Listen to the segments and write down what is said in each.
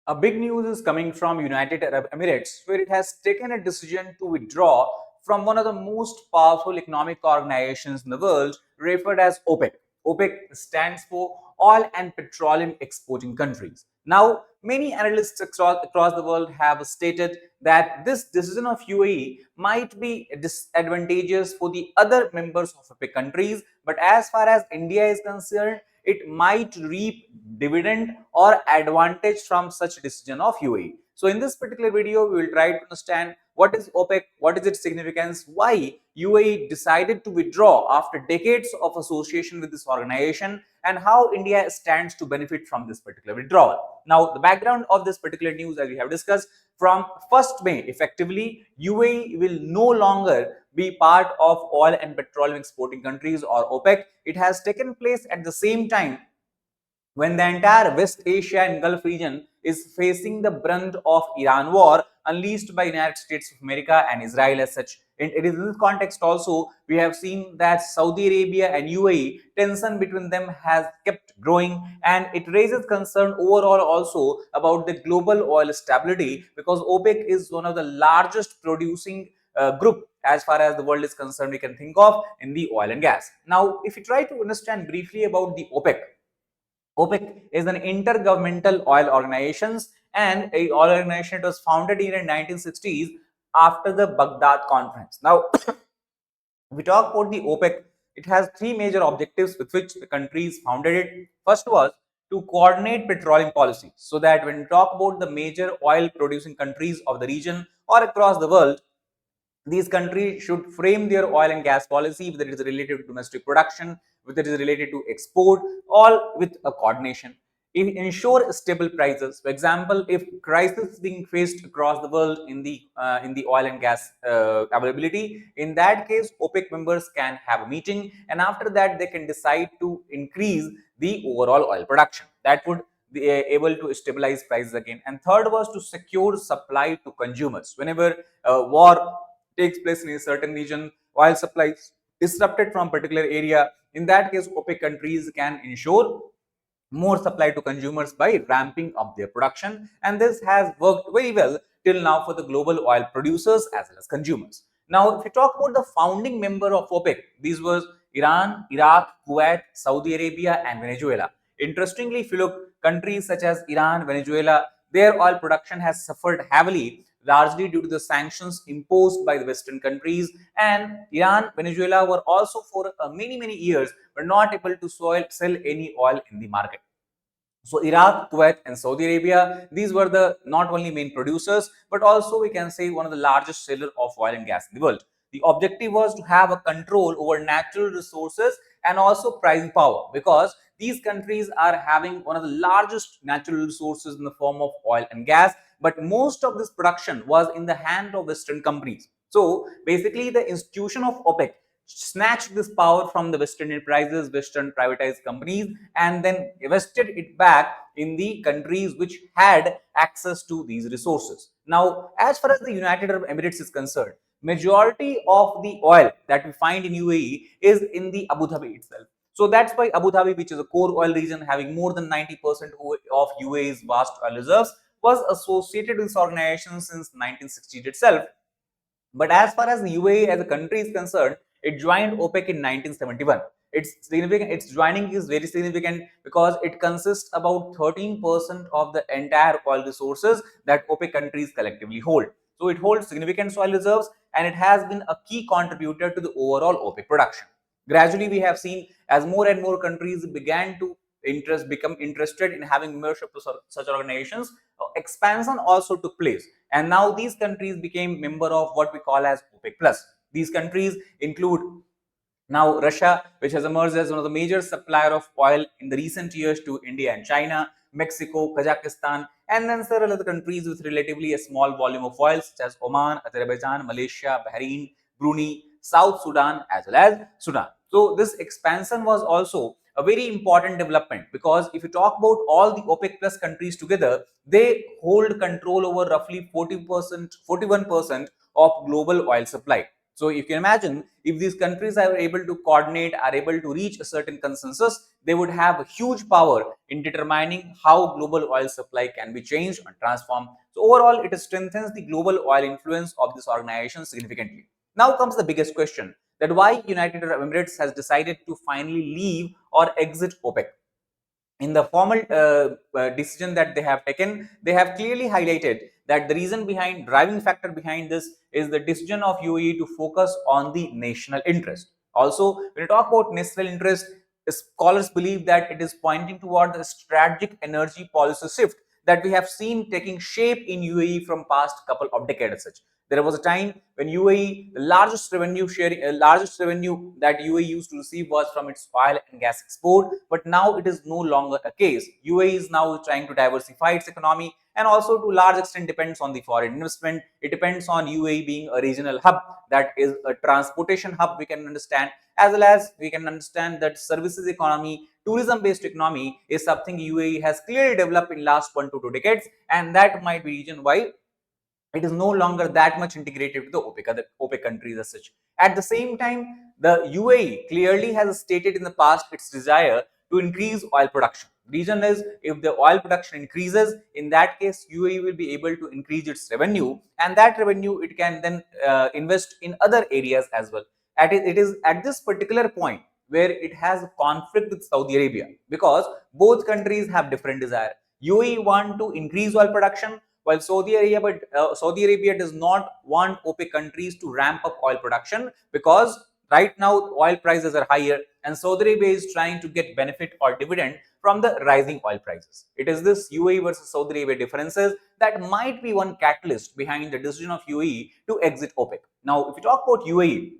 A big news is coming from United Arab Emirates, where it has taken a decision to withdraw from one of the most powerful economic organizations in the world, referred as OPEC. OPEC stands for Oil and Petroleum Exporting Countries. Now, many analysts across the world have stated that this decision of UAE might be disadvantageous for the other members of OPEC countries, but as far as India is concerned, it might reap dividend or advantage from such decision of UAE. So in this particular video, we will try to understand what is OPEC, what is its significance, why UAE decided to withdraw after decades of association with this organization, and how India stands to benefit from this particular withdrawal. Now, the background of this particular news, as we have discussed, from 1st May, effectively, UAE will no longer be part of oil and petroleum exporting countries or OPEC. It has taken place at the same time when the entire West Asia and Gulf region is facing the brunt of Iran war unleashed by United States of America and Israel as such. And it is in this context also we have seen that Saudi Arabia and UAE tension between them has kept growing, and it raises concern overall also about the global oil stability, because OPEC is one of the largest producing group as far as the world is concerned we can think of in the oil and gas. Now, if you try to understand briefly about the OPEC, OPEC is an intergovernmental oil organization, and a oil organization. It was founded in the 1960s after the Baghdad Conference. Now, if we talk about the OPEC, it has three major objectives with which the countries founded it. First was to coordinate petroleum policy, so that when we talk about the major oil producing countries of the region or across the world, these countries should frame their oil and gas policy, whether it is related to domestic production, whether it is related to export, all with a coordination. Ensure stable prices. For example, if crisis is being faced across the world in the oil and gas availability, in that case, OPEC members can have a meeting, and after that, they can decide to increase the overall oil production. That would be able to stabilize prices again. And third was to secure supply to consumers. Whenever war takes place in a certain region, oil supplies disrupted from particular area, in that case OPEC countries can ensure more supply to consumers by ramping up their production, and this has worked very well till now for the global oil producers as well as consumers. Now, if you talk about the founding member of OPEC, these were Iran, Iraq, Kuwait, Saudi Arabia and Venezuela. Interestingly, if you look, countries such as Iran, Venezuela, their oil production has suffered heavily, largely due to the sanctions imposed by the Western countries, and Iran, Venezuela were also for many years were not able to sell any oil in the market. So Iraq, Kuwait and Saudi Arabia, these were the not only main producers, but also we can say one of the largest seller of oil and gas in the world. The objective was to have a control over natural resources and also pricing power, because these countries are having one of the largest natural resources in the form of oil and gas, but most of this production was in the hand of Western companies. So basically the institution of OPEC snatched this power from the Western enterprises, Western privatized companies, and then invested it back in the countries which had access to these resources. Now, as far as the United Arab Emirates is concerned, majority of the oil that we find in UAE is in the Abu Dhabi itself. So that's why Abu Dhabi, which is a core oil region having more than 90% of UAE's vast oil reserves, was associated with this organization since 1960 itself. But as far as the UAE as a country is concerned, it joined OPEC in 1971. Its significant, its joining is very significant because it consists about 13% of the entire oil resources that OPEC countries collectively hold. So it holds significant oil reserves, and it has been a key contributor to the overall OPEC production. Gradually, we have seen as more and more countries began to become interested in having membership to such organizations, expansion also took place, and now these countries became member of what we call as OPEC plus. These countries include now Russia, which has emerged as one of the major supplier of oil in the recent years to India and China, Mexico, Kazakhstan, and then several other countries with relatively a small volume of oil such as Oman, Azerbaijan, Malaysia, Bahrain, Brunei, South Sudan as well as Sudan. So this expansion was also a very important development, because if you talk about all the OPEC plus countries together, they hold control over roughly 40%, 41% of global oil supply. So you can imagine if these countries are able to coordinate, are able to reach a certain consensus, they would have a huge power in determining how global oil supply can be changed and transformed. So overall, it strengthens the global oil influence of this organization significantly. Now comes the biggest question, that why United Arab Emirates has decided to finally leave or exit OPEC. In the formal decision that they have taken, they have clearly highlighted that the reason behind, driving factor behind this, is the decision of UAE to focus on the national interest. Also, when you talk about national interest, scholars believe that it is pointing toward the strategic energy policy shift that we have seen taking shape in UAE from past couple of decades. Such, there was a time when UAE, the largest revenue that UAE used to receive was from its oil and gas export, but now it is no longer a case. UAE is now trying to diversify its economy and also to large extent depends on the foreign investment. It depends on UAE being a regional hub, that is a transportation hub, we can understand, as well as we can understand that services economy, tourism based economy is something UAE has clearly developed in last 1 to 2 decades, and that might be reason why it is no longer that much integrated with the OPEC countries as such. At the same time, the UAE clearly has stated in the past its desire to increase oil production. Reason is, if the oil production increases, in that case, UAE will be able to increase its revenue, and that revenue it can then invest in other areas as well. It is at this particular point where it has a conflict with Saudi Arabia, because both countries have different desire. UAE want to increase oil production, while Saudi Arabia does not want OPEC countries to ramp up oil production, because right now oil prices are higher and Saudi Arabia is trying to get benefit or dividend from the rising oil prices. It is this UAE versus Saudi Arabia differences that might be one catalyst behind the decision of UAE to exit OPEC. Now, if you talk about UAE,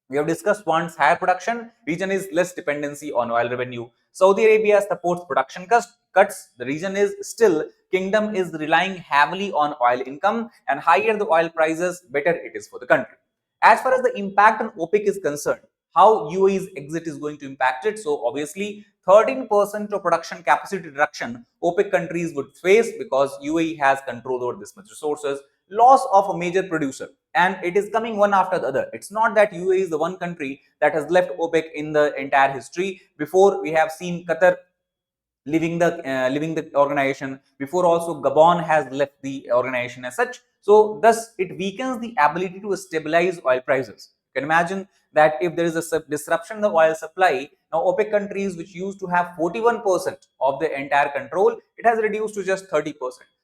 we have discussed once higher production, region is less dependency on oil revenue. Saudi Arabia supports production cuts. The reason is still kingdom is relying heavily on oil income, and higher the oil prices, better it is for the country. As far as the impact on OPEC is concerned, how UAE's exit is going to impact it. So obviously 13% of production capacity reduction OPEC countries would face, because UAE has control over this much resources, loss of a major producer, and it is coming one after the other. It's not that UAE is the one country that has left OPEC in the entire history. Before, we have seen Qatar leaving the organization. Before, also Gabon has left the organization as such. So thus it weakens the ability to stabilize oil prices. You can imagine that if there is a disruption in the oil supply, now OPEC countries which used to have 41% of the entire control, it has reduced to just 30%.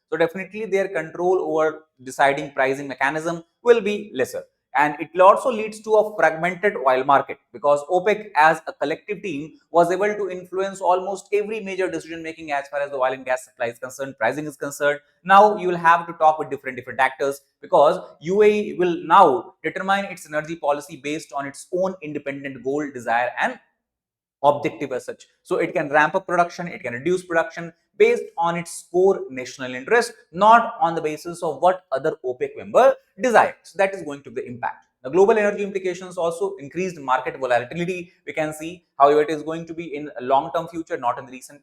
So definitely their control over deciding pricing mechanism will be lesser, and it also leads to a fragmented oil market, because OPEC as a collective team was able to influence almost every major decision making as far as the oil and gas supply is concerned, pricing is concerned. Now you will have to talk with different actors, because UAE will now determine its energy policy based on its own independent goal, desire, and objective as such. So it can ramp up production, it can reduce production based on its core national interest, not on the basis of what other OPEC member desire. So that is going to be the impact. The global energy implications also increased market volatility. We can see how it is going to be in a long-term future, not in the recent,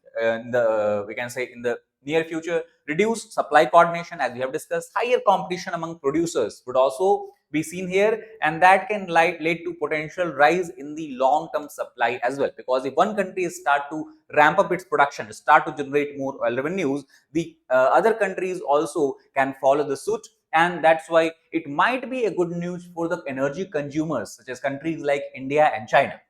we can say in the near future. Reduced supply coordination, as we have discussed, higher competition among producers would also be seen here, and that can lead to potential rise in the long term supply as well, because if one country start to ramp up its production, start to generate more oil revenues, the other countries also can follow the suit, and that's why it might be a good news for the energy consumers such as countries like India and China.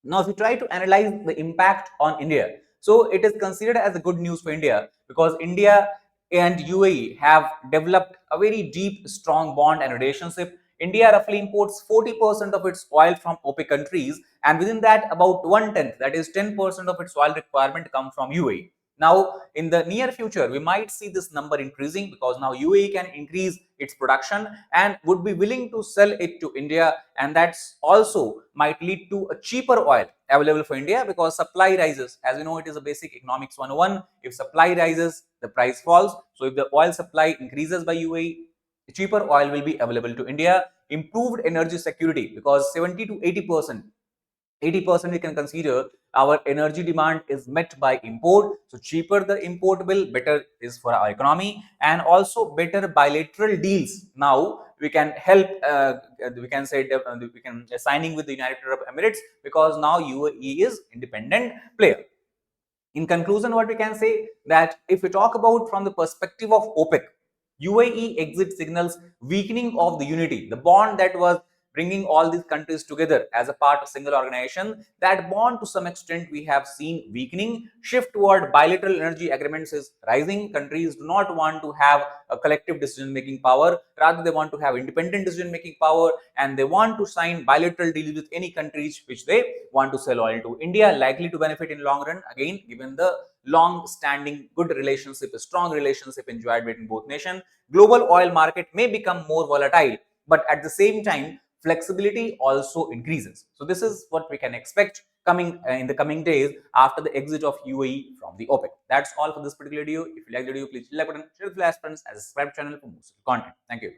Now, if you try to analyze the impact on India, so it is considered as a good news for India, because India and UAE have developed a very deep, strong bond and relationship. India roughly imports 40% of its oil from OPEC countries, and within that, about one tenth, that is 10% of its oil requirement, come from UAE. Now, in the near future, we might see this number increasing, because now UAE can increase its production and would be willing to sell it to India, and that's also might lead to a cheaper oil available for India, because supply rises. As we know, it is a basic economics 101. If supply rises, the price falls. So if the oil supply increases by UAE, cheaper oil will be available to India. Improved energy security, because 70 to 80% we can consider our energy demand is met by import. So cheaper the import bill, better is for our economy, and also better bilateral deals now, we can help, we can say, we can signing with the United Arab Emirates, because now UAE is independent player. In conclusion, what we can say, that if we talk about from the perspective of OPEC, UAE exit signals weakening of the unity, the bond that was bringing all these countries together as a part of single organization. That bond to some extent we have seen weakening. Shift toward bilateral energy agreements is rising. Countries do not want to have a collective decision making power, rather they want to have independent decision making power, and they want to sign bilateral deals with any countries which they want to sell oil to. India likely to benefit in long run, again given the long standing good relationship, a strong relationship enjoyed between both nations. Global oil market may become more volatile, but at the same time flexibility also increases. So this is what we can expect coming in the coming days after the exit of UAE from the OPEC. That's all for this particular video. If you like the video, please like button, share with your friends, and subscribe channel for more content. Thank you.